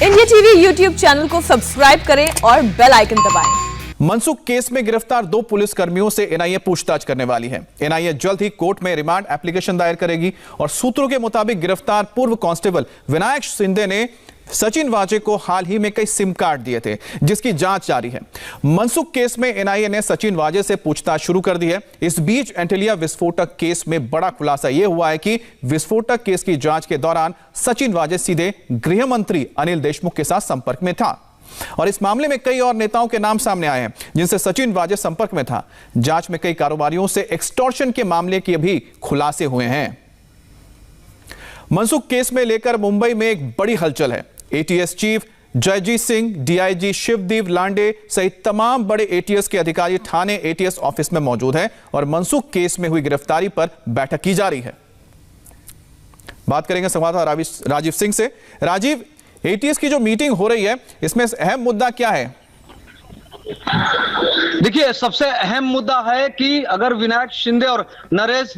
India TV YouTube channel को subscribe करें और बेल आइकन दबाएं। मनसुख केस में गिरफ्तार 2 पुलिस कर्मियों से एनआईए पूछताछ करने वाली है। एनआईए जल्द ही कोर्ट में रिमांड एप्लीकेशन दायर करेगी और सूत्रों के मुताबिक गिरफ्तार पूर्व कांस्टेबल विनायक शिंदे ने सचिन वाजे को हाल ही में कई सिम कार्ड दिए थे, जिसकी जांच जारी है। मनसुख केस में एनआईए ने सचिन वाजे से पूछताछ शुरू कर दी है। इस बीच एंटीलिया विस्फोटक केस में बड़ा खुलासा यह हुआ है कि विस्फोटक केस की जांच के दौरान सचिन वाजे सीधे गृह मंत्री अनिल देशमुख के साथ संपर्क में था और इस मामले में कई और नेताओं के नाम सामने आए हैं जिनसे सचिन वाजे संपर्क में था। जांच में कई कारोबारियों से एक्सटॉर्शन के मामले के भी खुलासे हुए हैं। मनसुख केस में लेकर मुंबई में एक बड़ी हलचल है। ATS chief Jaijeet Singh, DIG Shivdev Lande सहित तमाम बड़े एटीएस के अधिकारी थाने एटीएस ऑफिस में मौजूद हैं और मनसुख केस में हुई गिरफ्तारी पर बैठक की जा रही है। बात करेंगे संवाददाता राजीव सिंह से। राजीव, एटीएस की जो मीटिंग हो रही है, इसमें अहम मुद्दा क्या है? देखिए, सबसे अहम मुद्दा है कि अगर विनायक शिंदे और नरेश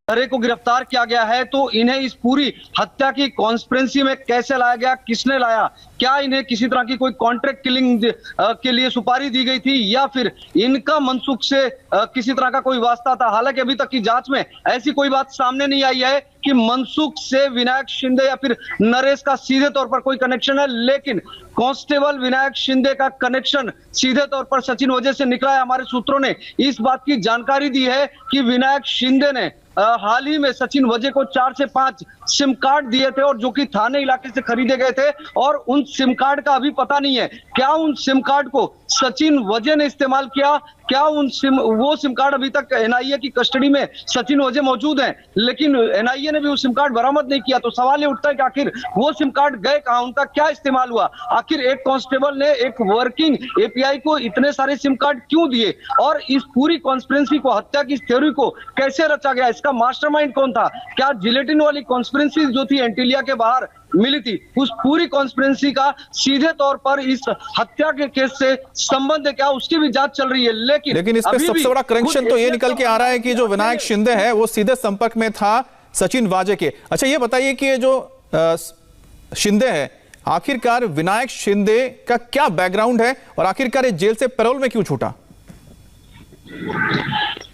खरे को गिरफ्तार किया गया है तो इन्हें इस पूरी हत्या की कॉन्स्पिरेसी में कैसे लाया गया, किसने लाया, क्या इन्हें किसी तरह की कोई कॉन्ट्रैक्ट किलिंग के लिए सुपारी दी गई थी या फिर इनका मनसुख से किसी तरह का कोई वास्ता था। हालांकि अभी तक की जांच में ऐसी कोई बात सामने नहीं आई है कि मनसुख से विनायक शिंदे या फिर नरेश का सीधे तौर पर कोई कनेक्शन है, लेकिन कांस्टेबल विनायक शिंदे का कनेक्शन सीधे तौर पर सचिन वजह से निकला है। हमारे सूत्रों ने इस बात की जानकारी दी है कि विनायक शिंदे ने हाल ही में सचिन वजह को 4 से 5 सिम कार्ड दिए थे और जो कि थाने इलाके से खरीदे गए थे और उन सिम कार्ड का अभी पता नहीं है क्या उन सिम कार्ड को सचिन वजह ने इस्तेमाल किया, क्या वो सिम कार्ड अभी तक एनआईए की कस्टडी में सचिन वजह मौजूद हैं, लेकिन एनआईए ने भी वो सिम कार्ड बरामद नहीं किया। तो सवाल ये उठता है कि आखिर वो सिम कार्ड गए कहां, उनका क्या इस्तेमाल हुआ, आखिर एक कांस्टेबल ने एक वर्किंग एपीआई को इतने सारे सिम कार्ड क्यों दिए और इस पूरी कॉन्स्पिरेसी को, हत्या की थ्योरी को कैसे रचा गया, इसका मास्टरमाइंड कौन था, क्या जिलेटिन वाली कॉन्स्पिरेसी जो थी एंटीलिया के बाहर मिली थी, उस पूरी कॉन्स्पिरेसी का सीधे तौर पर इस हत्या के केस से संबंध है क्या, उसकी भी जांच चल रही है। लेकिन इस पे सबसे बड़ा कनेक्शन तो ये निकल के आ रहा है कि जो विनायक शिंदे है वो सीधे संपर्क में था सचिन वाजे के। अच्छा, ये बताइए कि ये जो शिंदे है, आखिरकार विनायक शिंदे का क्या बैकग्राउंड है और आखिरकार ये जेल से पैरोल में क्यों छूटा?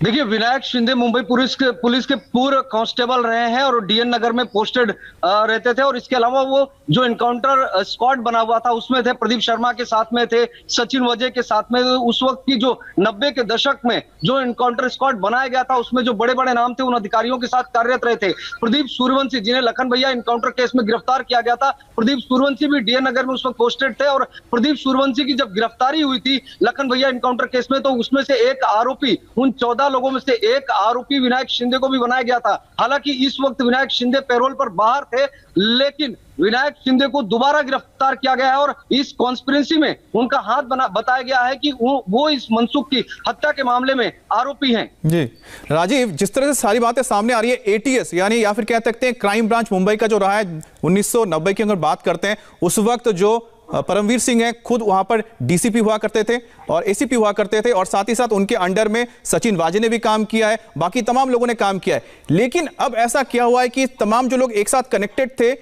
देखिए, विनायक शिंदे मुंबई पुलिस के पूर्व कांस्टेबल रहे हैं और डीएन नगर में पोस्टेड रहते थे और इसके अलावा वो जो इनकाउंटर स्क्वाड बना हुआ था उसमें थे, प्रदीप शर्मा के साथ में थे, सचिन वजह के साथ में। उस वक्त की जो 90 के दशक में जो इनकाउंटर स्क्वाड बनाया गया था उसमें जो बड़े बड़े नाम थे उन अधिकारियों के साथ कार्यरत रहे थे। प्रदीप सूर्यवंशी, जिन्हें लखन भैया इनकाउंटर केस में गिरफ्तार किया गया था, प्रदीप सूर्यवंशी भी डीएन नगर में उस वक्त पोस्टेड थे और प्रदीप सूर्यवंशी की जब गिरफ्तारी हुई थी लखन भैया इनकाउंटर केस में तो उसमें से एक आरोपी, उन 14 लोगों में से एक आरोपी विनायक शिंदे को भी बनाया गया था। हालांकि इस वक्त विनायक शिंदे पैरोल पर बाहर थे, लेकिन विनायक शिंदे को दोबारा गिरफ्तार किया गया है और इस कॉन्स्पिरेसी में उनका हाथ बताया गया है कि वो इस मनसुख की हत्या के मामले में आरोपी हैं। जी राजीव, जिस तरह से सारी बातें सामने आ रही है, एटीएस यानी या फिर कह सकते हैं क्राइम ब्रांच मुंबई का जो रहा है 1990 की अगर बात करते हैं, उस वक्त जो परमवीर सिंह है खुद वहां पर डीसीपी हुआ करते थे और एसीपी हुआ करते थे और साथ ही साथ उनके अंडर में सचिन वाजे ने भी काम किया है, बाकी तमाम लोगों ने काम किया है। लेकिन अब ऐसा क्या हुआ है कि तमाम जो लोग एक साथ कनेक्टेड थे,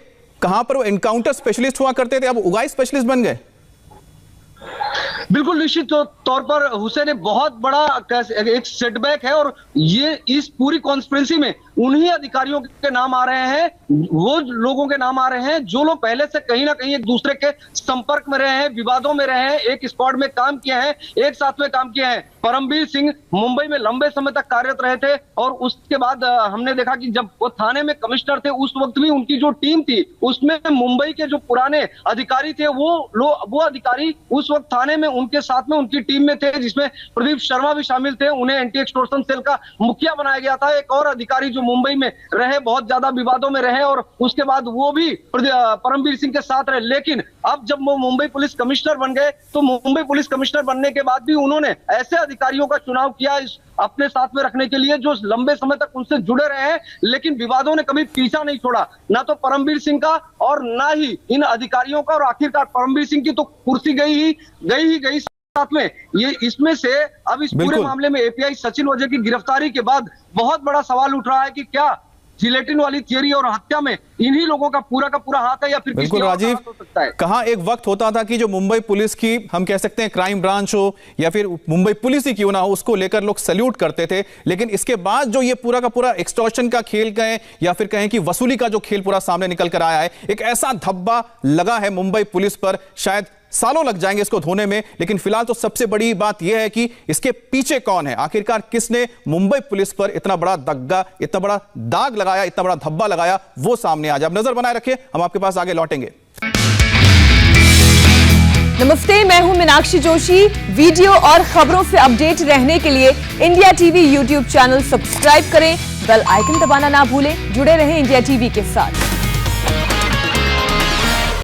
कहां पर वो एनकाउंटर स्पेशलिस्ट हुआ करते थे, अब उगाई स्पेशलिस्ट बन गए। बिल्कुल निश्चित तौर पर हुसैन बहुत बड़ा एक सेटबैक है और ये इस पूरी कॉन्स्पिरेसी में उन्हीं अधिकारियों के नाम आ रहे हैं, वो लोगों के नाम आ रहे हैं जो लोग पहले से कहीं ना कहीं एक दूसरे के संपर्क में रहे हैं, विवादों में रहे हैं, एक स्क्वाड में काम किए हैं, एक साथ में काम किए हैं। परमवीर सिंह मुंबई में लंबे समय तक कार्यरत रहे थे और उसके बाद हमने देखा कि जब वो थाने में कमिश्नर थे उस वक्त भी उनकी जो टीम थी उसमें मुंबई के जो पुराने अधिकारी थे वो अधिकारी उस वक्त थाने में उनके साथ में उनकी टीम में थे, जिसमें प्रदीप शर्मा भी शामिल थे। उन्हें एंटी एक्सटॉर्शन सेल का मुखिया बनाया गया था। एक और अधिकारी जो मुंबई में रहे, बहुत ज्यादा विवादों में रहे और उसके बाद वो भी परमवीर सिंह के साथ रहे। लेकिन अब जब वो मुंबई पुलिस कमिश्नर बन गए तो मुंबई पुलिस कमिश्नर बनने के बाद भी उन्होंने ऐसे अधिकारियों का चुनाव किया अपने साथ में रखने के लिए जो लंबे समय तक उनसे जुड़े रहे हैं, लेकिन विवादों ने कभी पीछा नहीं छोड़ा, ना तो परमवीर सिंह का और ना ही इन अधिकारियों का। और आखिरकार परमवीर सिंह की तो कुर्सी गई साथ में। ये इसमें से अब इस पूरे मामले में एपीआई सचिन वजह की गिरफ्तारी के बाद बहुत बड़ा सवाल उठ रहा है कि क्या जिलेटिन वाली थियरी और हत्या में इन्हीं लोगों का पूरा हाथ है, या फिर बिल्कुल किसी और का राजीव, हाथ हो सकता है? कहाँ एक वक्त होता था कि जो मुंबई पुलिस की हम कह सकते हैं क्राइम ब्रांच हो या फिर मुंबई पुलिस ही क्यों ना हो, उसको लेकर लोग सैल्यूट करते थे, लेकिन इसके बाद जो ये पूरा का पूरा एक्सटॉर्शन का खेल कहें या फिर कहें कि वसूली का जो खेल पूरा सामने निकल कर आया है, एक ऐसा धब्बा लगा है मुंबई पुलिस पर, शायद सालों लग जाएंगे इसको धोने में, लेकिन फिलहाल तो सबसे बड़ी बात यह है कि इसके पीछे कौन है, आखिरकार किसने मुंबई पुलिस पर इतना बड़ा दग्गा, इतना बड़ा दाग लगाया, इतना बड़ा धब्बा लगाया, वो सामने आ जाए। अब नजर बनाए रखिए, हम आपके पास आगे लौटेंगे। नमस्ते, मैं हूं मीनाक्षी जोशी। वीडियो और खबरों से अपडेट रहने के लिए India TV YouTube channel subscribe करें, बेल आइकन दबाना ना भूलें। जुड़े रहें इंडिया टीवी के साथ।